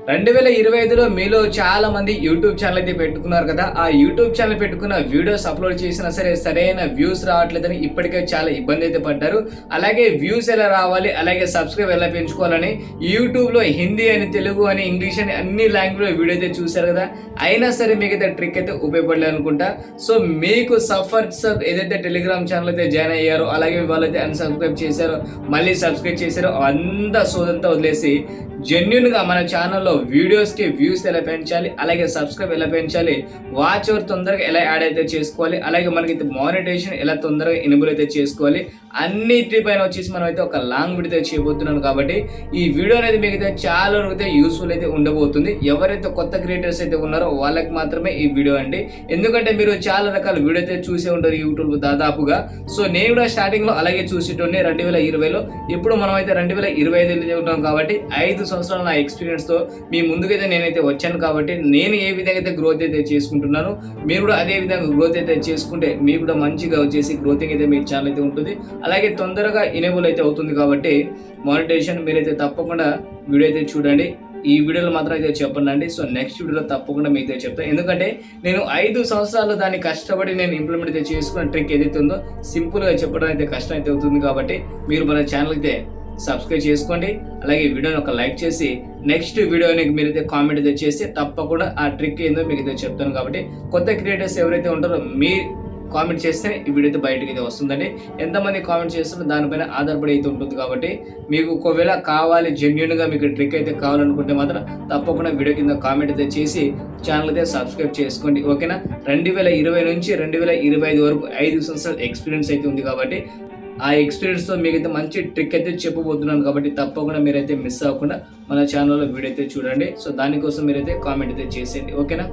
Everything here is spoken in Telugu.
2025లో మీలో చాలా మంది యూట్యూబ్ ఛానల్ అయితే పెట్టుకున్నారు కదా. ఆ యూట్యూబ్ ఛానల్ పెట్టుకున్న వీడియోస్ అప్లోడ్ చేసినా సరే సరైన వ్యూస్ రావట్లేదని ఇప్పటికే చాలా ఇబ్బంది అయితే పడ్డారు. అలాగే వ్యూస్ ఎలా రావాలి, అలాగే సబ్స్క్రైబ్ ఎలా పెంచుకోవాలని యూట్యూబ్లో హిందీ అని, తెలుగు అని, ఇంగ్లీష్ అని అన్ని లాంగ్వేజ్లో వీడియో అయితే చూశారు కదా. అయినా సరే మీకైతే ట్రిక్ అయితే ఉపయోగపడలేదు అనుకుంటా. సో మీకు ఏదైతే టెలిగ్రామ్ ఛానల్ అయితే జాయిన్ అయ్యారో, అలాగే వాళ్ళైతే అన్సబ్స్క్రైబ్ చేశారో, మళ్ళీ సబ్స్క్రైబ్ చేశారో, అంతా సోదంతా వదిలేసి జెన్యున్గా మన ఛానల్లో వీడియోస్కి వ్యూస్ ఎలా పెంచాలి, అలాగే సబ్స్క్రైబ్ ఎలా పెంచాలి, వాచ్ అవర్ తొందరగా ఎలా యాడ్ అయితే చేసుకోవాలి, అలాగే మనకి మానిటైజేషన్ ఎలా తొందరగా ఎనేబుల్ అయితే చేసుకోవాలి, అన్నిటిపైన వచ్చేసి మనం అయితే ఒక లాంగ్ వీడియో అయితే చేయబోతున్నాను. కాబట్టి ఈ వీడియో అనేది మీకు అయితే చాలా వరకు అయితే యూస్ఫుల్ అయితే ఉండబోతుంది. ఎవరైతే కొత్త క్రియేటర్స్ అయితే ఉన్నారో వాళ్ళకి మాత్రమే ఈ వీడియో అండి. ఎందుకంటే మీరు చాలా రకాల వీడియో అయితే చూసే ఉంటారు యూట్యూబ్ దాదాపుగా. సో నేను కూడా స్టార్టింగ్లో అలాగే చూసేటోని 2020లో. ఇప్పుడు మనం అయితే 2025 ఉంటాం కాబట్టి 5 సంవత్సరాల నా ఎక్స్పీరియన్స్తో మీ ముందుకైతే నేనైతే వచ్చాను. కాబట్టి నేను ఏ విధంగా అయితే గ్రోత్ అయితే చేసుకుంటున్నాను, మీరు కూడా అదే విధంగా గ్రోత్ అయితే చేసుకుంటే మీకు కూడా మంచిగా వచ్చేసి గ్రోతింగ్ అయితే మీ ఛానల్ అయితే ఉంటుంది. అలాగే తొందరగా ఎనేబుల్ అయితే అవుతుంది. కాబట్టి మానిటైజేషన్ మీరైతే తప్పకుండా వీడియో అయితే చూడండి. ఈ వీడియోలో మాత్రం అయితే చెప్పండి. సో నెక్స్ట్ వీడియోలో తప్పకుండా మీతో చెప్తాను. ఎందుకంటే నేను 5 సంవత్సరాలు దాన్ని కష్టపడి నేను ఇంప్లిమెంట్ అయితే చేసుకున్న ట్రిక్ ఏదైతే ఉందో సింపుల్గా చెప్పడం అయితే కష్టం అయితే అవుతుంది. కాబట్టి మీరు మన ఛానల్ అయితే సబ్స్క్రైబ్ చేసుకోండి. అలాగే వీడియోని ఒక లైక్ చేసి నెక్స్ట్ వీడియోని మీరైతే కామెంట్ అయితే చేస్తే తప్పకుండా ఆ ట్రిక్ ఏందో మీకు అయితే చెప్తాను. కాబట్టి కొత్త క్రియేటర్స్ ఎవరైతే ఉంటారో మీ కామెంట్ చేస్తే ఈ వీడియో అయితే బయటకి అయితే వస్తుందండి. ఎంతమంది కామెంట్ చేస్తారో దానిపైన ఆధారపడి అయితే ఉంటుంది. కాబట్టి మీకు ఒకవేళ కావాలి, జెన్యున్గా మీకు ట్రిక్ అయితే కావాలనుకుంటే మాత్రం తప్పకుండా వీడియో కింద కామెంట్ అయితే చేసి ఛానల్ అయితే సబ్స్క్రైబ్ చేసుకోండి. ఓకేనా. 2020 నుంచి 2025 వరకు 5 సంవత్సరాల ఎక్స్పీరియన్స్ అయితే ఉంది. కాబట్టి ఆ ఎక్స్పీరియన్స్తో మీకైతే మంచి ట్రిక్ అయితే చెప్పబోతున్నాను. కాబట్టి తప్పకుండా మీరైతే మిస్ అవ్వకుండా మన ఛానల్లో వీడియో అయితే చూడండి. సో దానికోసం మీరైతే కామెంట్ అయితే చేసేయండి. ఓకేనా.